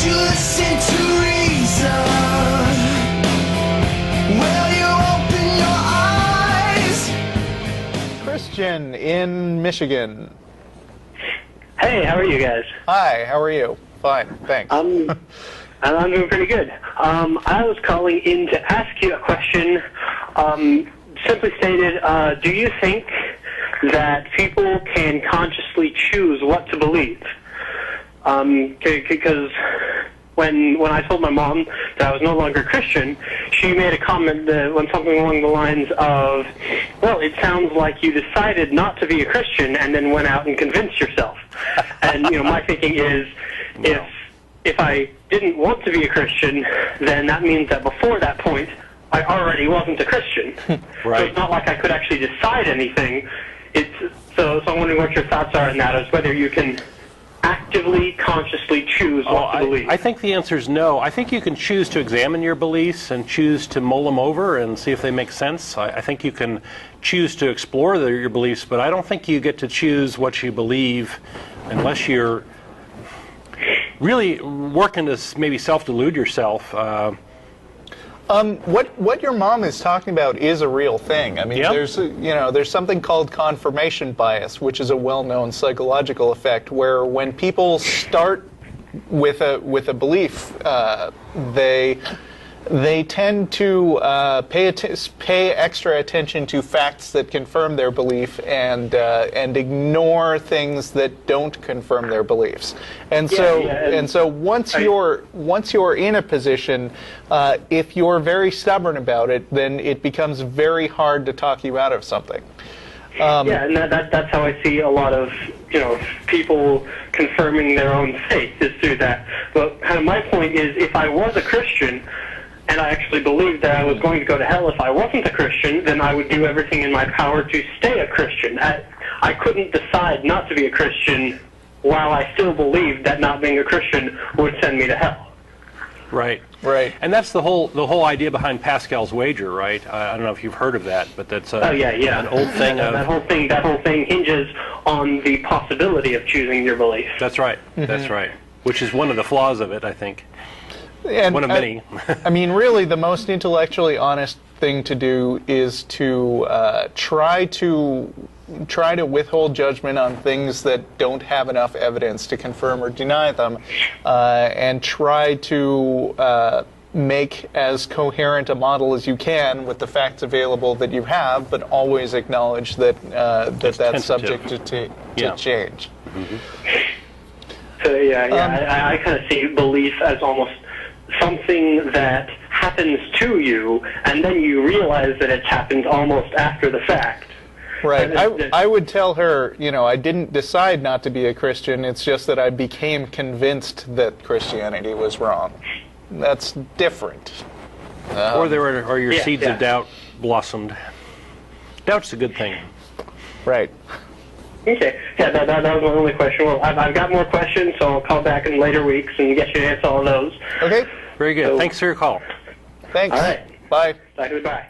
you listen to reason? Will you open your eyes? Christian in Michigan. Hey, how are you guys? Hi, how are you? Fine, thanks. I'm doing pretty good. I was calling in to ask you a question. Simply stated, do you think that people can consciously choose what to believe? Because when I told my mom that I was no longer Christian, she made a comment that went something along the lines of, well, it sounds like you decided not to be a Christian and then went out and convinced yourself. And, my thinking is, if I didn't want to be a Christian, then that means that before that point, I already wasn't a Christian. Right. So it's not like I could actually decide anything. So I'm wondering what your thoughts are on that, as whether you can actively, consciously choose what to believe. I think the answer is no. I think you can choose to examine your beliefs and choose to mull them over and see if they make sense. I think you can choose to explore your beliefs, but I don't think you get to choose what you believe unless you're really working to maybe self-delude yourself. What your mom is talking about is a real thing. I mean, there's something called confirmation bias, which is a well-known psychological effect where when people start with a belief, they tend to pay extra attention to facts that confirm their belief and ignore things that don't confirm their beliefs. And so once you're in a position, if you're very stubborn about it, then it becomes very hard to talk you out of something. And that's how I see a lot of people confirming their own faith, is through that. But kind of my point is, if I was a Christian and I actually believed that I was going to go to hell if I wasn't a Christian, then I would do everything in my power to stay a Christian. I couldn't decide not to be a Christian while I still believed that not being a Christian would send me to hell. Right. Right. And that's the whole idea behind Pascal's wager, right? I don't know if you've heard of that, but that's an old thing. That whole thing hinges on the possibility of choosing your belief. That's right. Mm-hmm. That's right. Which is one of the flaws of it, I think. And one of many. I mean, really, the most intellectually honest thing to do is to try to withhold judgment on things that don't have enough evidence to confirm or deny them, and try to make as coherent a model as you can with the facts available that you have, but always acknowledge that that's subject to change. Mm-hmm. So I kind of see belief as almost something that happens to you, and then you realize that it's happened almost after the fact. Right. I would tell her, I didn't decide not to be a Christian, it's just that I became convinced that Christianity was wrong. That's different. Or your seeds of doubt blossomed. Doubt's a good thing. Right. Okay. Yeah, that was my only question. Well, I've got more questions, so I'll call back in later weeks and get you to answer all of those. Okay. Very good. Thanks for your call. Thanks. All right. Bye. Goodbye.